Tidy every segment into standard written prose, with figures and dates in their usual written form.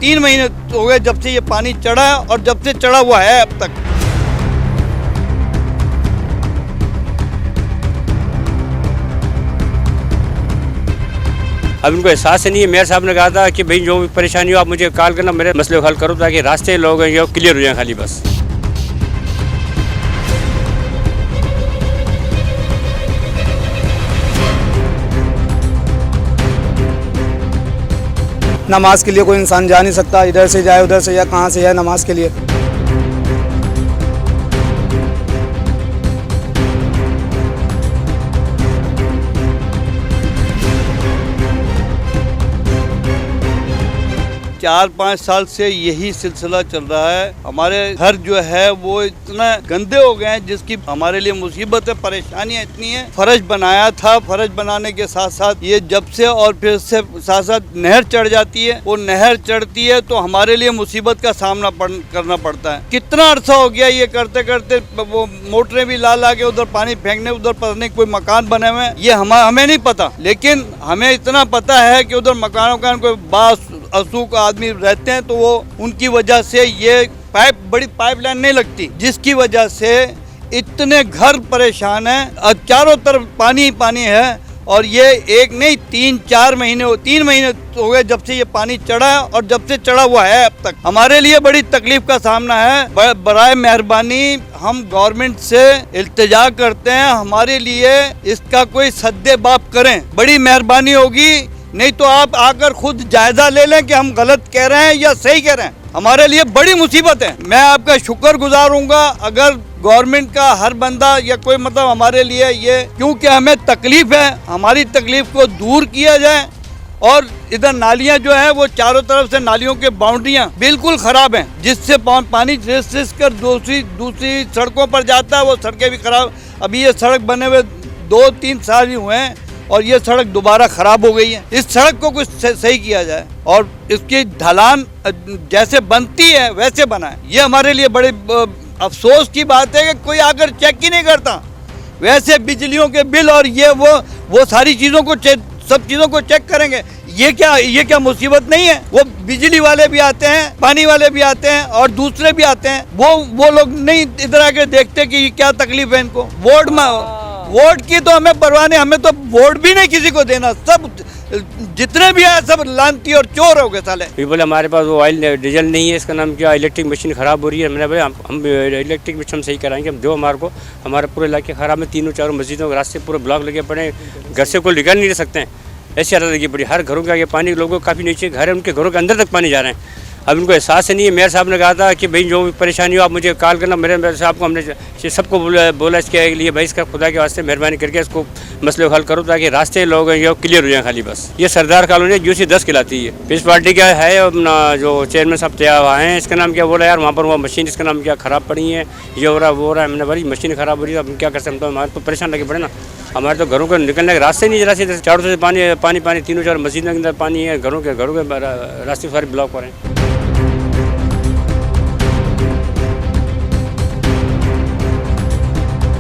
3 महीने हो गए जब से ये पानी चढ़ा है और जब से चढ़ा हुआ है अब तक। अब इनको एहसास नहीं है। मेयर साहब ने कहा था कि भाई जो भी परेशानी हो आप मुझे कॉल करना, मेरे मसले को हल करो ताकि रास्ते लोग हैं ये क्लियर हो जाए खाली बस। नमाज के लिए कोई इंसान जा नहीं सकता, इधर से जाए उधर से या कहाँ से जाए नमाज के लिए। चार 5 साल से यही सिलसिला चल रहा है। हमारे घर जो है वो इतना गंदे हो गए हैं जिसकी हमारे लिए मुसीबत है, परेशानियां इतनी है। फर्श बनाया था, फर्श बनाने के साथ साथ ये जब से और फिर से साथ साथ नहर चढ़ जाती है, वो नहर चढ़ती है तो हमारे लिए मुसीबत का सामना करना पड़ता है। कितना अरसा हो गया ये करते करते, वो मोटरें भी ला के उधर पानी फेंकने, उधर पता नहीं कोई मकान बने हुए हैं, ये हमें नहीं पता, लेकिन हमें इतना पता है कि उधर मकानों का कोई बास असूक आदमी रहते हैं तो वो उनकी वजह से ये बड़ी पाइपलाइन नहीं लगती, जिसकी वजह से इतने घर परेशान हैं। चारों तरफ पानी ही पानी है और ये एक नहीं 3 महीने हो गए जब से ये पानी चढ़ा है और जब से चढ़ा हुआ है अब तक। हमारे लिए बड़ी तकलीफ का सामना है। बराए मेहरबानी हम गवर्नमेंट से इल्तिजा करते हैं, हमारे लिए इसका कोई सद्देबाप करें, बड़ी मेहरबानी होगी। नहीं तो आप आकर खुद जायजा ले लें कि हम गलत कह रहे हैं या सही कह रहे हैं। हमारे लिए बड़ी मुसीबत है। मैं आपका शुक्रगुजार हूँगा अगर गवर्नमेंट का हर बंदा या कोई मतलब हमारे लिए ये, क्योंकि हमें तकलीफ है, हमारी तकलीफ को दूर किया जाए। और इधर नालियाँ जो है वो चारों तरफ से नालियों के बाउंड्रियाँ बिल्कुल खराब हैं, जिससे पानी रिस कर दूसरी सड़कों पर जाता है, वो सड़कें भी खराब। अभी ये सड़क बने हुए 2-3 साल ही हुए हैं और ये सड़क दोबारा खराब हो गई है। इस सड़क को कुछ सही किया जाए और इसकी ढलान जैसे बनती है वैसे बनाए। ये हमारे लिए बड़े अफसोस की बात है कि कोई आकर चेक ही नहीं करता। वैसे बिजलियों के बिल और ये वो सारी चीज़ों को सब चीज़ों को चेक करेंगे। ये क्या मुसीबत नहीं है? वो बिजली वाले भी आते हैं, पानी वाले भी आते हैं और दूसरे भी आते हैं, वो लोग नहीं इधर आके देखते कि क्या तकलीफ है इनको। वोट की तो हमें परवाह नहीं, हमें तो वोट भी नहीं किसी को देना। सब जितने भी है सब लानती और चोर हो गए साले। ये बोले हमारे पास वो ऑयल डीजल नहीं है, इसका नाम क्या, इलेक्ट्रिक मशीन खराब हो रही है। मैंने भाई हम इलेक्ट्रिक मशीन सही कराएंगे, हम दो हमारे को। हमारे पूरे इलाके खराब है, 3-4 मस्जिदों के रास्ते पूरे ब्लॉक लगे पड़े, घर से कोई निकल नहीं सकते हैं। ऐसी हालत लगी पड़ी, हर घरों के आगे पानी, लोगों को काफ़ी नीचे घर है, उनके घरों के अंदर तक पानी जा रहे हैं। अब इनको एहसास नहीं है। मेयर साहब ने कहा था कि भाई जो भी परेशानी हो आप मुझे कॉल करना, मेरे साहब को हमने सबको बोला इसके लिए भाई इसका खुदा के वास्ते मेहरबानी करके इसको मसले को हल करो ताकि रास्ते लोग हैं ये क्लियर हो जाए खाली बस। ये सरदार कॉलोनी यूसी 10 कहलाती है। इस पार्टी का है जो चेयरमैन साहब तैयार हैं, इसका नाम क्या बोला यार, वहाँ पर वो मशीन इसका नाम क्या ख़राब पड़ी है, ये हो रहा वो हो रहा है। हमने भाई मशीन ख़राब हो रही है, अब क्या कर सकते हैं, तो हमारे तो परेशान लगे पड़े ना। हमारे तो घरों को निकलने के रास्ते नहीं, जरा से चारों से पानी 3-4 मस्जिद के अंदर पानी है, घरों के रास्ते सारे ब्लॉक हो रहे हैं।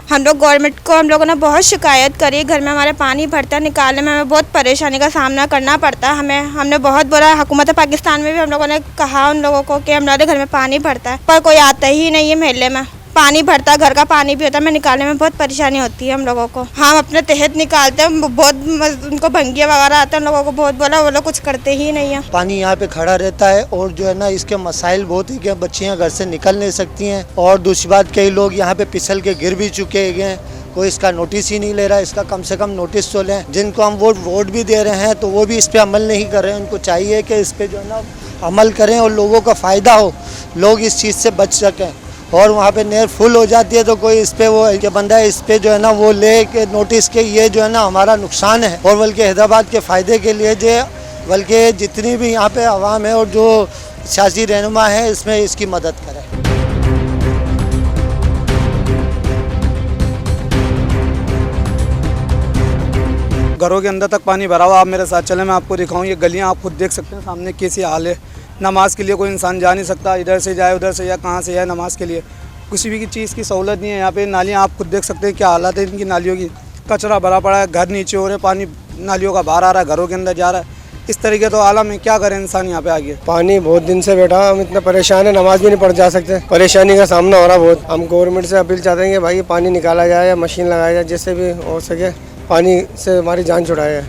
हम लोग गवर्नमेंट को हम लोगों ने बहुत शिकायत करी, घर में हमारे पानी भरता है, निकालने में हमें बहुत परेशानी का सामना करना पड़ता है। हमने बहुत बोला, हुकूमत पाकिस्तान में भी हम लोगों ने कहा उन लोगों को कि हमारे घर में पानी भरता है, पर कोई आता ही नहीं है। महल्ले में पानी भरता है, घर का पानी भी होता है, निकालने में बहुत परेशानी होती है हम लोगों को। हम अपने तहत निकालते हैं, बहुत उनको भंगिया वगैरह आते हैं, उन लोगों को बहुत बोला, वो लोग कुछ करते ही नहीं है। पानी यहाँ पे खड़ा रहता है और जो है ना इसके मसाइल बहुत ही कि बच्चियाँ घर से निकल नहीं सकती हैं। और दूसरी बात, कई लोग यहाँ पे फिसल के गिर भी चुके हैं, कोई इसका नोटिस ही नहीं ले रहा है। इसका कम से कम नोटिस तो लें। जिनको हम वोट भी दे रहे हैं तो वो भी इस पर अमल नहीं कर रहे हैं। उनको चाहिए कि इस पर जो है ना अमल करें और लोगों का फ़ायदा हो, लोग इस चीज़ से बच सकें। और वहाँ पे नहर फुल हो जाती है तो कोई इस पे वो के बंदा इस पे जो है ना वो ले के नोटिस के ये जो है ना हमारा नुकसान है। और बल्कि हैदराबाद के फ़ायदे के लिए बल्कि जितनी भी यहाँ पे आवाम है और जो सियासी रहनुमा है इसमें इसकी मदद करें। घरों के अंदर तक पानी भरा हुआ। आप मेरे साथ चलें, मैं आपको दिखाऊं। ये गलियां आप खुद देख सकते हैं सामने कैसी हाल है। नमाज के लिए कोई इंसान जा नहीं सकता, इधर से जाए उधर से या कहाँ से जाए नमाज के लिए, किसी भी चीज़ की सहूलत नहीं है। यहाँ पे नालियाँ आप खुद देख सकते हैं क्या हालत है इनकी नालियों की। कचरा भरा पड़ा है, घर नीचे हो रहे, पानी नालियों का बाहर आ रहा है, घरों के अंदर जा रहा है। इस तरीके तो आलम है, क्या करे इंसान यहाँ पे आगे। पानी बहुत दिन से बैठा, हम इतना परेशान है, नमाज भी नहीं पढ़ जा सकते, परेशानी का सामना हो रहा बहुत। हम गवर्नमेंट से अपील चाहते हैं कि भाई पानी निकाला जाए या मशीन लगाया जाए, जिससे भी हो सके पानी से हमारी जान छुड़ाए।